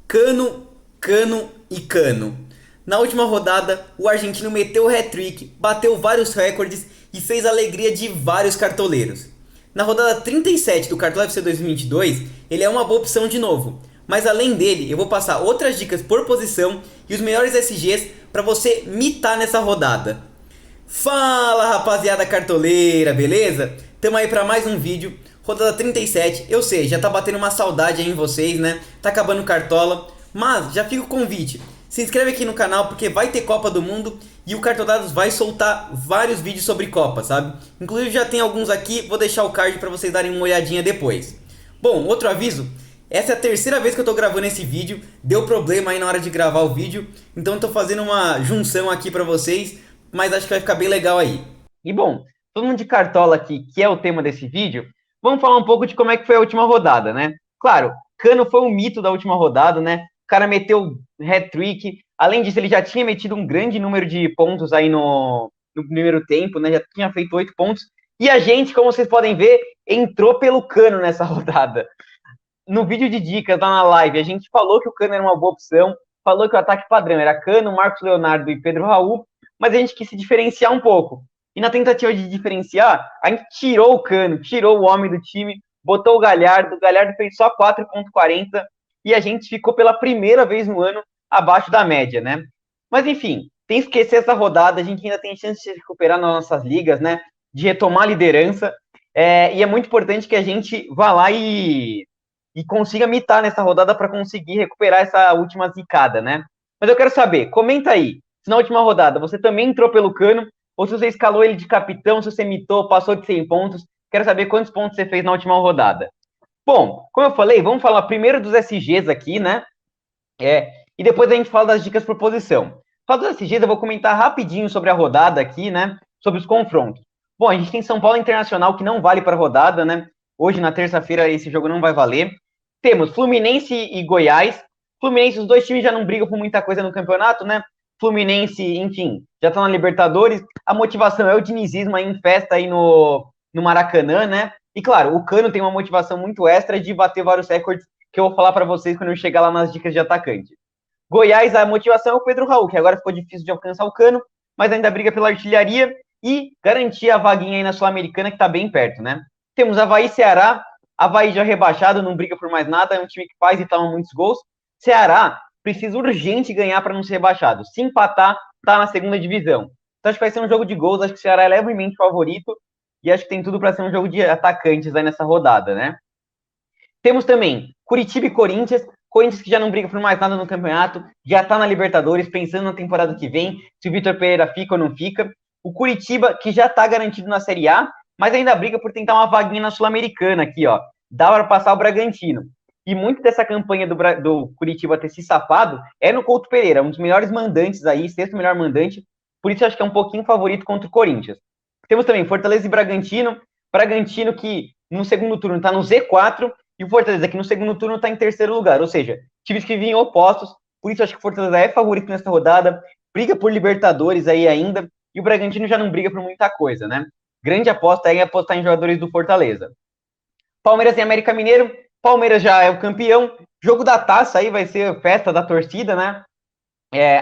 Cano, Cano e Cano. Na última rodada, o argentino meteu o hat-trick, bateu vários recordes e fez a alegria de vários cartoleiros. Na rodada 37 do Cartola FC 2022, ele é uma boa opção de novo. Mas além dele, eu vou passar outras dicas por posição e os melhores SGs para você mitar nessa rodada. Fala rapaziada cartoleira, beleza? Tamo aí para mais um vídeo, rodada 37. Eu sei, já tá batendo uma saudade aí em vocês, né? Tá acabando o Cartola, mas já fica o convite. Se inscreve aqui no canal porque vai ter Copa do Mundo e o Cartodados vai soltar vários vídeos sobre Copa, sabe? Inclusive já tem alguns aqui, vou deixar o card para vocês darem uma olhadinha depois. Bom, outro aviso, essa é a terceira vez que eu tô gravando esse vídeo, deu problema aí na hora de gravar o vídeo, então eu tô fazendo uma junção aqui pra vocês, mas acho que vai ficar bem legal aí. E bom, todo mundo de Cartola aqui, que é o tema desse vídeo, vamos falar um pouco de como é que foi a última rodada, né? Claro, Cano foi um mito da última rodada, né? O cara meteu hat-trick, além disso ele já tinha metido um grande número de pontos aí no primeiro tempo, né? Já tinha feito 8 pontos, e a gente, como vocês podem ver, entrou pelo Cano nessa rodada. No vídeo de dicas lá na live, a gente falou que o Cano era uma boa opção, falou que o ataque padrão era Cano, Marcos Leonardo e Pedro Raul, mas a gente quis se diferenciar um pouco. E na tentativa de diferenciar, a gente tirou o Cano, tirou o homem do time, botou o Galhardo fez só 4,40 e a gente ficou pela primeira vez no ano abaixo da média, né? Mas enfim, tem que esquecer essa rodada, a gente ainda tem chance de recuperar nas nossas ligas, né? De retomar a liderança, e é muito importante que a gente vá lá e consiga mitar nessa rodada para conseguir recuperar essa última zicada, né? Mas eu quero saber, comenta aí, se na última rodada você também entrou pelo Cano, ou se você escalou ele de capitão, se você mitou, passou de 100 pontos, quero saber quantos pontos você fez na última rodada. Bom, como eu falei, vamos falar primeiro dos SGs aqui, né? E depois a gente fala das dicas por posição. Fala dos SGs, eu vou comentar rapidinho sobre a rodada aqui, né? Sobre os confrontos. Bom, a gente tem São Paulo Internacional que não vale para a rodada, né? Hoje, na terça-feira, esse jogo não vai valer. Temos Fluminense e Goiás. Fluminense, os dois times já não brigam por muita coisa no campeonato, né? Fluminense, enfim, já estão na Libertadores. A motivação é o dinizismo aí em festa aí no Maracanã, né? E claro, o Cano tem uma motivação muito extra de bater vários recordes que eu vou falar para vocês quando eu chegar lá nas dicas de atacante. Goiás, a motivação é o Pedro Raul, que agora ficou difícil de alcançar o Cano, mas ainda briga pela artilharia e garantir a vaguinha aí na Sul-Americana, que está bem perto, né? Temos Avaí e Ceará. Avaí já rebaixado, não briga por mais nada, é um time que faz e toma muitos gols. Ceará precisa urgente ganhar para não ser rebaixado. Se empatar, tá na segunda divisão. Então acho que vai ser um jogo de gols, acho que o Ceará é levemente favorito e acho que tem tudo para ser um jogo de atacantes aí nessa rodada, né? Temos também Curitiba e Corinthians. Corinthians que já não briga por mais nada no campeonato, já tá na Libertadores, pensando na temporada que vem, se o Vitor Pereira fica ou não fica. O Curitiba, que já tá garantido na Série A, mas ainda briga por tentar uma vaguinha na Sul-Americana aqui, ó. Dá para passar o Bragantino. E muito dessa campanha do Curitiba ter se safado é no Couto Pereira, um dos melhores mandantes aí, sexto melhor mandante. Por isso acho que é um pouquinho favorito contra o Corinthians. Temos também Fortaleza e Bragantino. Bragantino que no segundo turno está no Z4 e o Fortaleza que no segundo turno está em terceiro lugar. Ou seja, times que vinham opostos. Por isso acho que o Fortaleza é favorito nessa rodada. Briga por Libertadores aí ainda. E o Bragantino já não briga por muita coisa, né? Grande aposta aí é apostar em jogadores do Fortaleza. Palmeiras e América Mineiro. Palmeiras já é o campeão. Jogo da taça aí vai ser festa da torcida, né?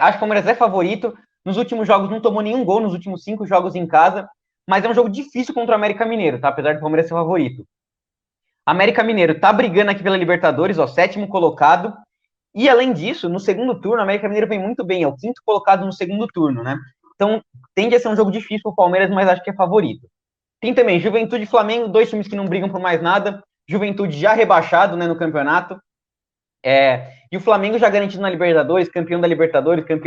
Acho que o Palmeiras é favorito. Nos últimos jogos não tomou nenhum gol, nos últimos 5 jogos em casa. Mas é um jogo difícil contra o América Mineiro, tá? Apesar do Palmeiras ser favorito. América Mineiro tá brigando aqui pela Libertadores, ó, sétimo colocado. E além disso, no segundo turno, o América Mineiro vem muito bem, é o quinto colocado no segundo turno, né? Então, tende a ser um jogo difícil pro Palmeiras, mas acho que é favorito. Tem também Juventude e Flamengo, dois times que não brigam por mais nada. Juventude já rebaixado, né, no campeonato. E o Flamengo já garantido na Libertadores, campeão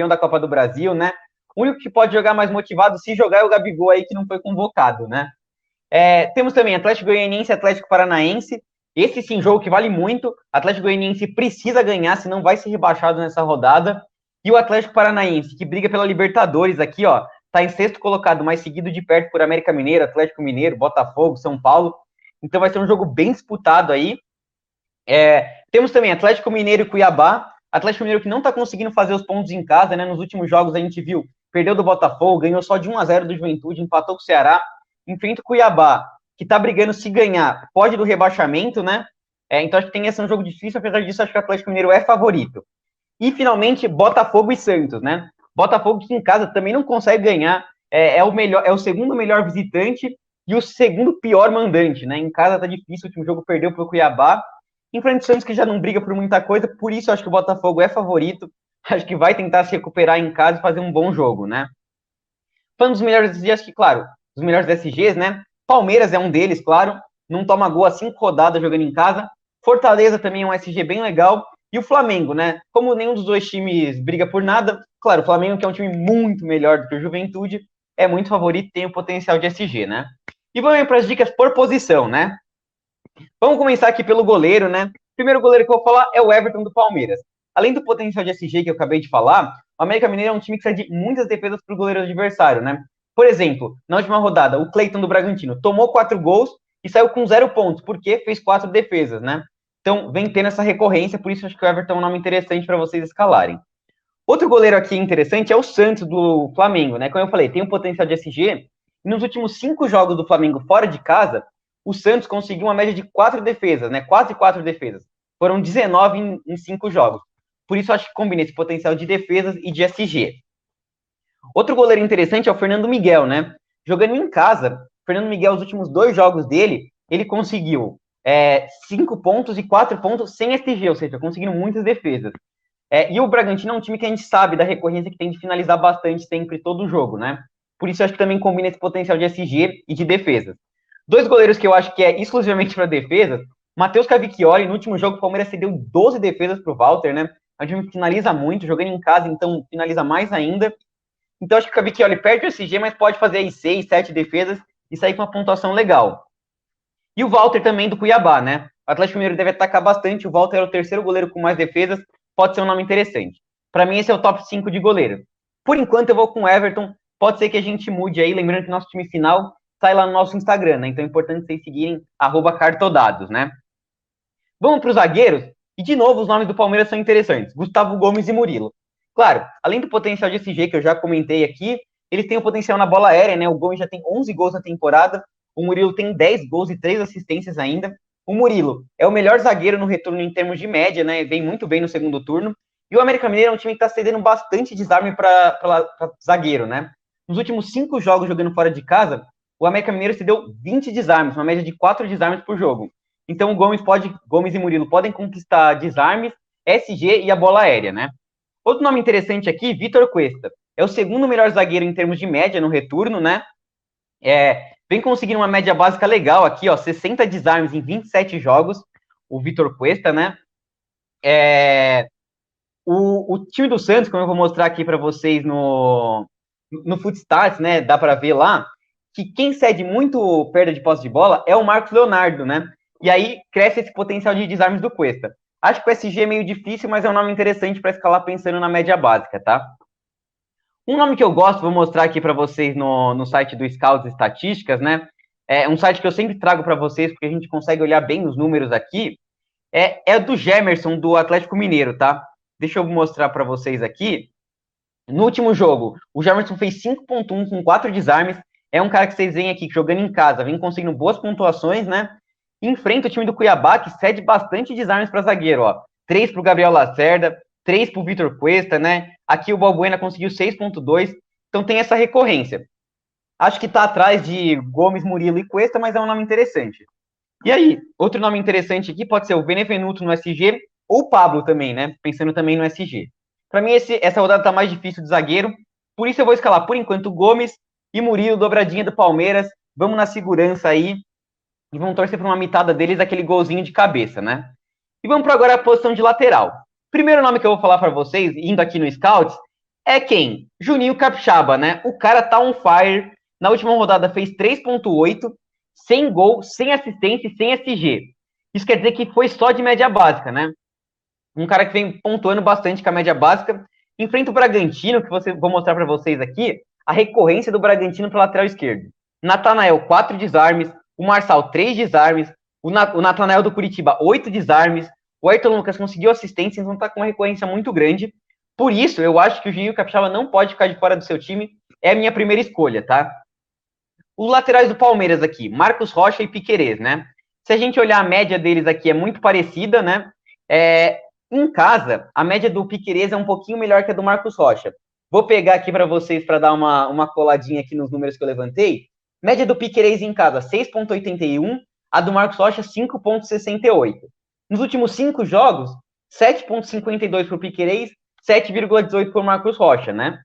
da Copa do Brasil, né? O único que pode jogar mais motivado, se jogar, é o Gabigol aí, que não foi convocado, né? Temos também Atlético Goianiense e Atlético Paranaense. Esse sim, jogo que vale muito. Atlético Goianiense precisa ganhar, senão vai ser rebaixado nessa rodada. E o Atlético Paranaense, que briga pela Libertadores aqui, ó, tá em sexto colocado, mas seguido de perto por América Mineiro, Atlético Mineiro, Botafogo, São Paulo. Então vai ser um jogo bem disputado aí. Temos também Atlético Mineiro e Cuiabá. Atlético Mineiro que não tá conseguindo fazer os pontos em casa, né? Nos últimos jogos a gente viu, perdeu do Botafogo, ganhou só de 1-0 do Juventude, empatou com o Ceará. Enfrenta o Cuiabá, que tá brigando se ganhar, pode do rebaixamento, né? Então acho que tem esse um jogo difícil, apesar disso, acho que o Atlético Mineiro é favorito. E finalmente, Botafogo e Santos, né? Botafogo que em casa também não consegue ganhar, é o segundo melhor visitante e o segundo pior mandante, né? Em casa tá difícil, o último jogo perdeu pro Cuiabá. Em frente ao Santos que já não briga por muita coisa, por isso eu acho que o Botafogo é favorito. Acho que vai tentar se recuperar em casa e fazer um bom jogo, né? Falando dos melhores SGs, acho que, claro, os melhores SGs, né? Palmeiras é um deles, claro. Não toma gol há 5 rodadas jogando em casa. Fortaleza também é um SG bem legal. E o Flamengo, né? Como nenhum dos dois times briga por nada, claro, o Flamengo, que é um time muito melhor do que o Juventude, é muito favorito e tem o potencial de SG, né? E vamos para as dicas por posição, né? Vamos começar aqui pelo goleiro, né? O primeiro goleiro que eu vou falar é o Everton do Palmeiras. Além do potencial de SG que eu acabei de falar, o América Mineiro é um time que cede muitas defesas para o goleiro adversário, né? Por exemplo, na última rodada, o Cleiton do Bragantino tomou 4 gols e saiu com 0 pontos, porque fez 4 defesas, né? Então, vem tendo essa recorrência, por isso acho que o Everton é um nome interessante para vocês escalarem. Outro goleiro aqui interessante é o Santos do Flamengo, né? Como eu falei, tem um potencial de SG. E nos últimos 5 jogos do Flamengo fora de casa, o Santos conseguiu uma média de 4 defesas, né? Quase 4 defesas. Foram 19 em 5 jogos. Por isso, acho que combina esse potencial de defesas e de SG. Outro goleiro interessante é o Fernando Miguel, né? Jogando em casa, o Fernando Miguel, os últimos 2 jogos dele, ele conseguiu 5 pontos e 4 pontos sem SG, ou seja, conseguindo muitas defesas. E o Bragantino é um time que a gente sabe da recorrência que tem de finalizar bastante sempre todo jogo, né? Por isso, acho que também combina esse potencial de SG e de defesa. 2 goleiros que eu acho que é exclusivamente para defesa, Matheus Cavicchioli, no último jogo, o Palmeiras cedeu 12 defesas para o Walter, né? É um time que finaliza muito, jogando em casa, então finaliza mais ainda. Então, acho que o Cavicchioli perde o SG, mas pode fazer aí 6, 7 defesas e sair com uma pontuação legal. E o Walter também do Cuiabá, né? O Atlético Mineiro deve atacar bastante, o Walter é o terceiro goleiro com mais defesas, pode ser um nome interessante. Para mim, esse é o top 5 de goleiro. Por enquanto, eu vou com o Everton, pode ser que a gente mude aí, lembrando que nosso time final sai lá no nosso Instagram, né? Então é importante vocês seguirem @cartodados, né? Vamos para os zagueiros, e de novo os nomes do Palmeiras são interessantes, Gustavo Gomes e Murilo. Claro, além do potencial de SG que eu já comentei aqui, eles têm o potencial na bola aérea, né? O Gomes já tem 11 gols na temporada, o Murilo tem 10 gols e 3 assistências ainda. O Murilo é o melhor zagueiro no retorno em termos de média, né? Vem muito bem no segundo turno. E o América Mineiro é um time que está cedendo bastante desarme para zagueiro, né? Nos últimos 5 jogos jogando fora de casa, o América Mineiro cedeu 20 desarmes, uma média de 4 desarmes por jogo. Então o Gomes e Murilo podem conquistar desarmes, SG e a bola aérea, né? Outro nome interessante aqui, Vitor Cuesta. É o segundo melhor zagueiro em termos de média no retorno, né? Vem conseguindo uma média básica legal aqui, ó, 60 desarmes em 27 jogos, o Vitor Cuesta, né? O time do Santos, como eu vou mostrar aqui para vocês no Footstats, né? Dá para ver lá que quem cede muito perda de posse de bola é o Marcos Leonardo, né? E aí cresce esse potencial de desarmes do Cuesta. Acho que o SG é meio difícil, mas é um nome interessante para escalar pensando na média básica, tá? Um nome que eu gosto, vou mostrar aqui para vocês no site do Scouts Estatísticas, né? É um site que eu sempre trago para vocês, porque a gente consegue olhar bem os números aqui. É do Gemerson, do Atlético Mineiro, tá? Deixa eu mostrar para vocês aqui. No último jogo, o Gemerson fez 5.1 com 4 desarmes. É um cara que vocês veem aqui, jogando em casa, vem conseguindo boas pontuações, né? Enfrenta o time do Cuiabá, que cede bastante desarmes para zagueiro, ó. 3 para o Gabriel Lacerda, 3 para o Vitor Cuesta, né? Aqui o Balbuena conseguiu 6.2, então tem essa recorrência. Acho que está atrás de Gomes, Murilo e Cuesta, mas é um nome interessante. E aí, outro nome interessante aqui pode ser o Benevenuto no SG ou o Pablo também, né? Pensando também no SG. Para mim, essa rodada tá mais difícil de zagueiro, por isso eu vou escalar por enquanto Gomes e Murilo, dobradinha do Palmeiras. Vamos na segurança aí e vamos torcer para uma mitada deles, aquele golzinho de cabeça, né? E vamos para agora a posição de lateral. Primeiro nome que eu vou falar para vocês, indo aqui no Scouts, é quem? Juninho Capixaba, né? O cara tá on fire. Na última rodada fez 3.8, sem gol, sem assistência e sem SG. Isso quer dizer que foi só de média básica, né? Um cara que vem pontuando bastante com a média básica. Enfrenta o Bragantino, que vou mostrar para vocês aqui, a recorrência do Bragantino para lateral esquerdo. Natanael, 4 desarmes. O Marçal, 3 desarmes. O Natanael do Curitiba, 8 desarmes. O Ayrton Lucas conseguiu assistência, então tá com uma recorrência muito grande. Por isso, eu acho que o Juninho Capixaba não pode ficar de fora do seu time. É a minha primeira escolha, tá? Os laterais do Palmeiras aqui, Marcos Rocha e Piquerez, né? Se a gente olhar a média deles aqui, é muito parecida, né? Em casa, a média do Piquerez é um pouquinho melhor que a do Marcos Rocha. Vou pegar aqui para vocês para dar uma coladinha aqui nos números que eu levantei. Média do Piquerez em casa, 6,81. A do Marcos Rocha, 5,68. Nos últimos 5 jogos, 7,52 para o Piquerez, 7,18 para o Marcos Rocha, né?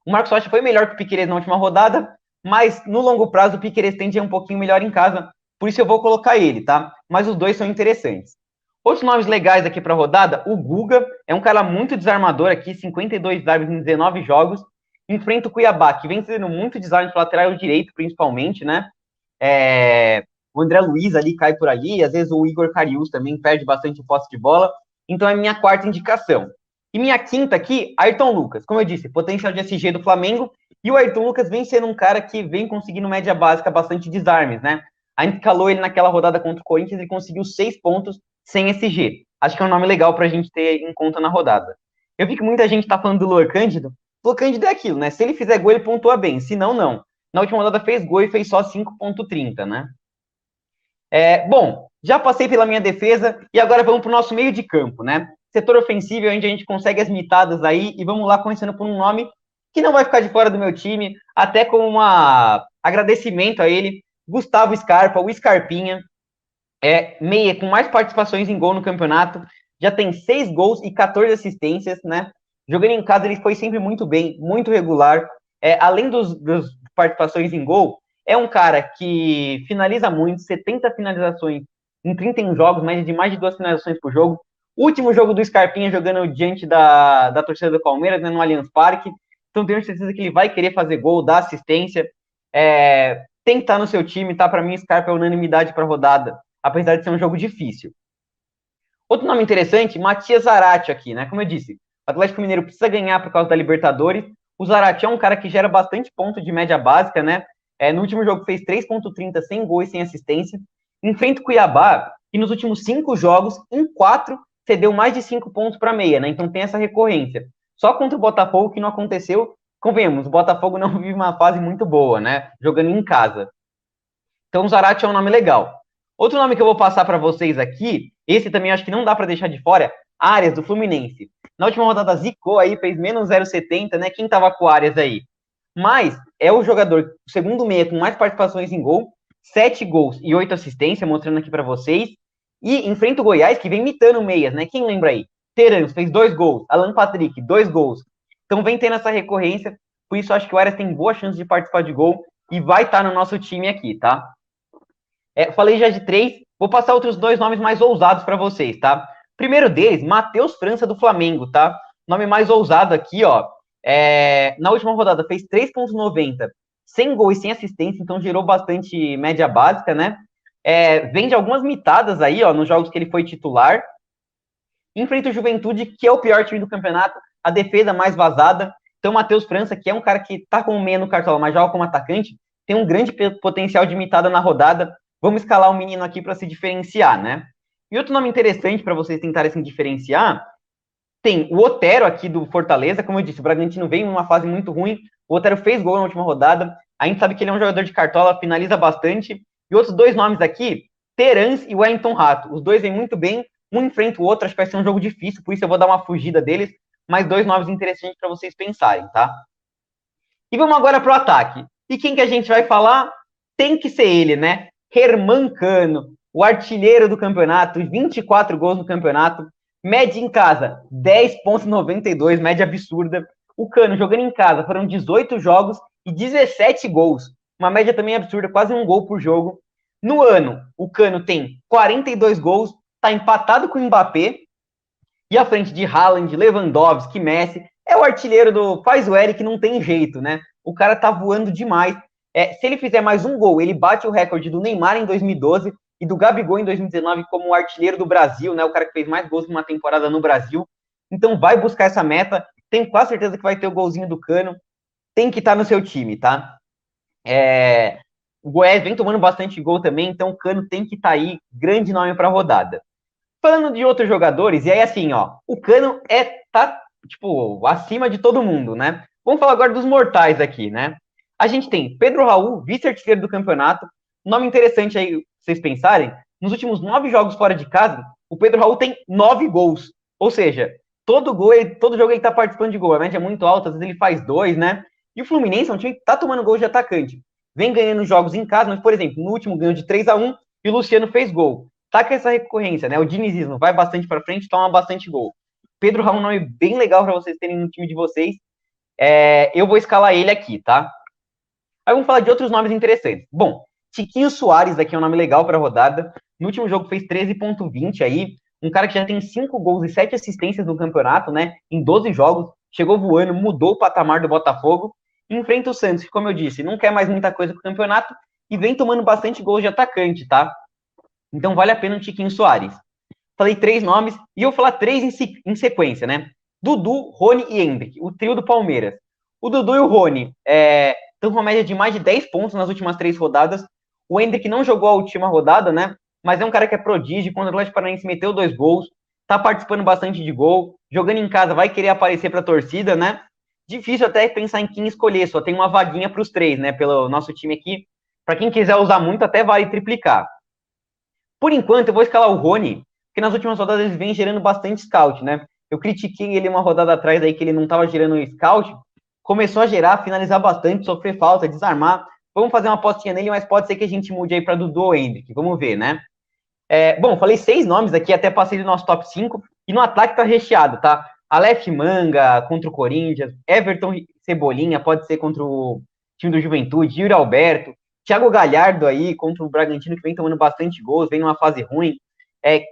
O Marcos Rocha foi melhor que o Piquerez na última rodada, mas no longo prazo o Piquerez tende a ir um pouquinho melhor em casa, por isso eu vou colocar ele, tá? Mas os dois são interessantes. Outros nomes legais aqui para a rodada, o Guga, é um cara muito desarmador aqui, 52 dribles em 19 jogos, enfrenta o Cuiabá, que vem sendo muito desarme para lateral direito, principalmente, né? O André Luiz ali cai por ali, às vezes o Igor Carius também perde bastante posse de bola, então é minha quarta indicação. E minha quinta aqui, Ayrton Lucas. Como eu disse, potencial de SG do Flamengo. E o Ayrton Lucas vem sendo um cara que vem conseguindo média básica bastante desarmes, né? A gente calou ele naquela rodada contra o Corinthians e conseguiu 6 pontos sem SG. Acho que é um nome legal pra gente ter em conta na rodada. Eu vi que muita gente tá falando do Luan Cândido. Luan Cândido é aquilo, né? Se ele fizer gol, ele pontua bem. Se não, não. Na última rodada fez gol e fez só 5,30, né? Bom, já passei pela minha defesa e agora vamos pro nosso meio de campo, né? Setor ofensivo, onde a gente consegue as mitadas aí, e vamos lá começando por um nome que não vai ficar de fora do meu time, até com um agradecimento a ele, Gustavo Scarpa, o Scarpinha, meia com mais participações em gol no campeonato, já tem 6 gols e 14 assistências, né? Jogando em casa, ele foi sempre muito bem, muito regular, além dos participações em gol, é um cara que finaliza muito, 70 finalizações em 31 jogos, média de mais de 2 finalizações por jogo. Último jogo do Scarpinha jogando diante da torcida do Palmeiras, né, no Allianz Parque. Então tenho certeza que ele vai querer fazer gol, dar assistência. Tem que estar no seu time, tá? Para mim, Scarpa é unanimidade para a rodada, apesar de ser um jogo difícil. Outro nome interessante, Matias Zarate aqui, né? Como eu disse, o Atlético Mineiro precisa ganhar por causa da Libertadores. O Zarate é um cara que gera bastante ponto de média básica, né? No último jogo fez 3,30 sem gol e sem assistência. Enfrenta o Cuiabá, e nos últimos 5 jogos, em 4, cedeu mais de 5 pontos para meia, né? Então tem essa recorrência. Só contra o Botafogo que não aconteceu. Convenhamos, o Botafogo não vive uma fase muito boa, né? Jogando em casa. Então o Zarate é um nome legal. Outro nome que eu vou passar para vocês aqui, esse também acho que não dá para deixar de fora, Arias, do Fluminense. Na última rodada zicou aí, fez menos 0,70, né? Quem tava com o Arias aí? Mas é o jogador, o segundo meia com mais participações em gol, 7 gols e 8 assistências, mostrando aqui para vocês. E enfrenta o Goiás, que vem imitando meias, né? Quem lembra aí? Terans fez 2 gols, Alan Patrick, 2 gols. Então vem tendo essa recorrência, por isso acho que o Arias tem boa chance de participar de gol e vai estar no nosso time aqui, tá? Falei já de 3, vou passar outros 2 nomes mais ousados para vocês, tá? Primeiro deles, Matheus França do Flamengo, tá? Nome mais ousado aqui, ó. Na última rodada fez 3,90, sem gol e sem assistência, então gerou bastante média básica, né? Vem de algumas mitadas aí, ó, nos jogos que ele foi titular. Enfrenta o Juventude, que é o pior time do campeonato, a defesa mais vazada. Então, Matheus França, que é um cara que tá com meia no cartola, mas joga como atacante, tem um grande potencial de mitada na rodada. Vamos escalar o menino aqui para se diferenciar, né? E outro nome interessante para vocês tentarem se diferenciar, tem o Otero aqui do Fortaleza. Como eu disse, o Bragantino veio numa fase muito ruim, o Otero fez gol na última rodada, a gente sabe que ele é um jogador de cartola, finaliza bastante. E outros 2 nomes aqui, Terans e Wellington Rato, os 2 vêm muito bem, um enfrenta o outro, acho que vai ser um jogo difícil, por isso eu vou dar uma fugida deles, mas 2 nomes interessantes para vocês pensarem, tá? E vamos agora pro ataque. E quem que a gente vai falar? Tem que ser ele, né? Herman Cano, o artilheiro do campeonato, 24 gols no campeonato, média em casa, 10,92, média absurda. O Cano jogando em casa, foram 18 jogos e 17 gols, uma média também absurda, quase 1 gol por jogo. No ano, o Cano tem 42 gols, tá empatado com o Mbappé, e à frente de Haaland, Lewandowski, Messi, é o artilheiro do faz o L que não tem jeito, né? O cara tá voando demais. Se ele fizer mais 1 gol, ele bate o recorde do Neymar em 2012 e do Gabigol em 2019 como o artilheiro do Brasil, né? O cara que fez mais gols numa temporada no Brasil. Então vai buscar essa meta. Tenho quase certeza que vai ter o golzinho do Cano. Tem que estar no seu time, tá? O Goiás vem tomando bastante gol também, então o Cano tem que estar aí. Grande nome para a rodada. Falando de outros jogadores, e aí assim, ó, o Cano tá, tipo, acima de todo mundo, né? Vamos falar agora dos mortais aqui, né? A gente tem Pedro Raul, vice-artilheiro do campeonato. Nome interessante aí, vocês pensarem, nos últimos 9 jogos fora de casa, o Pedro Raul tem 9 gols. Ou seja, todo jogo ele tá participando de gol. A média é muito alta, às vezes ele faz 2, né? E o Fluminense é um time que tá tomando gol de atacante. Vem ganhando jogos em casa, mas, por exemplo, no último ganhou de 3-1 e o Luciano fez gol. Tá com essa recorrência, né? O dinizismo vai bastante para frente, toma bastante gol. Pedro Raul é um nome bem legal para vocês terem no time de vocês. Eu vou escalar ele aqui, tá? Aí vamos falar de outros nomes interessantes. Bom, Tiquinho Soares aqui é um nome legal para a rodada. No último jogo fez 13,20 aí. Um cara que já tem 5 gols e 7 assistências no campeonato, né? Em 12 jogos. Chegou voando, mudou o patamar do Botafogo. Enfrenta o Santos, que, como eu disse, não quer mais muita coisa pro campeonato e vem tomando bastante gols de atacante, tá? Então vale a pena o Tiquinho Soares. Falei 3 nomes e eu vou falar 3 em sequência, né? Dudu, Rony e Endrick, o trio do Palmeiras. O Dudu e o Rony estão com uma média de mais de 10 pontos nas últimas 3 rodadas. O Endrick não jogou a última rodada, né? Mas é um cara que é prodígio. Contra o Atlético Paranaense meteu 2 gols. Tá participando bastante de gol. Jogando em casa vai querer aparecer pra torcida, né? Difícil até pensar em quem escolher. Só tem uma vaguinha pros 3, né? Pelo nosso time aqui. Pra quem quiser usar muito, até vale triplicar. Por enquanto, eu vou escalar o Rony, porque nas últimas rodadas ele vem gerando bastante scout, né? Eu critiquei ele uma rodada atrás aí que ele não estava gerando scout. Começou a gerar, finalizar bastante, sofrer falta, desarmar. Vamos fazer uma apostinha nele, mas pode ser que a gente mude aí para Dudu ou Endrick. Vamos ver, né? Bom, falei 6 nomes aqui, até passei do nosso top 5. E no ataque tá recheado, tá? Aleph Manga contra o Corinthians, Everton Cebolinha, pode ser contra o time do Juventude, Yuri Alberto, Thiago Galhardo aí contra o Bragantino, que vem tomando bastante gols, vem numa fase ruim.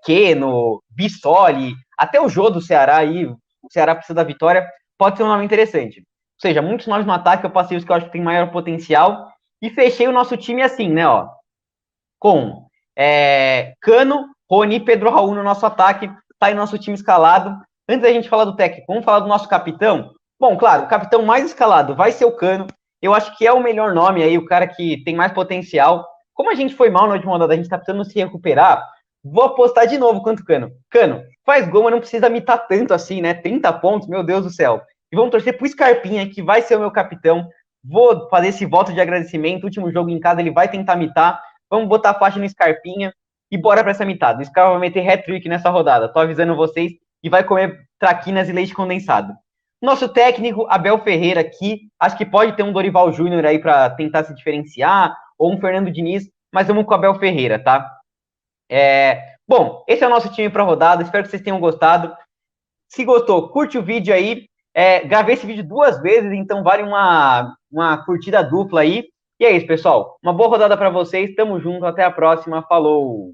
Keno, Bissoli, até o Jô do Ceará aí, o Ceará precisa da vitória, pode ser um nome interessante. Ou seja, muitos nomes no ataque, eu passei os que eu acho que tem maior potencial, e fechei o nosso time assim, né, ó, com Cano, Rony e Pedro Raul no nosso ataque, tá aí nosso time escalado. Antes da gente falar do técnico, vamos falar do nosso capitão? Bom, claro, o capitão mais escalado vai ser o Cano, eu acho que é o melhor nome aí, o cara que tem mais potencial. Como a gente foi mal na última rodada, a gente tá precisando se recuperar, vou apostar de novo quanto Cano. Cano, faz gol, mas não precisa mitar tanto assim, né? 30 pontos, meu Deus do céu. E vamos torcer pro Scarpinha, que vai ser o meu capitão. Vou fazer esse voto de agradecimento. Último jogo em casa, ele vai tentar mitar. Vamos botar a faixa no Scarpinha e bora pra essa mitada. O Scar vai meter hat-trick nessa rodada. Tô avisando vocês. E vai comer traquinas e leite condensado. Nosso técnico, Abel Ferreira aqui. Acho que pode ter um Dorival Júnior aí pra tentar se diferenciar. Ou um Fernando Diniz. Mas vamos com o Abel Ferreira, tá? Bom, esse é o nosso time para rodada. Espero que vocês tenham gostado. Se gostou, curte o vídeo aí. Gravei esse vídeo 2 vezes, então vale uma curtida dupla aí. E é isso, pessoal. Uma boa rodada para vocês. Tamo junto. Até a próxima. Falou!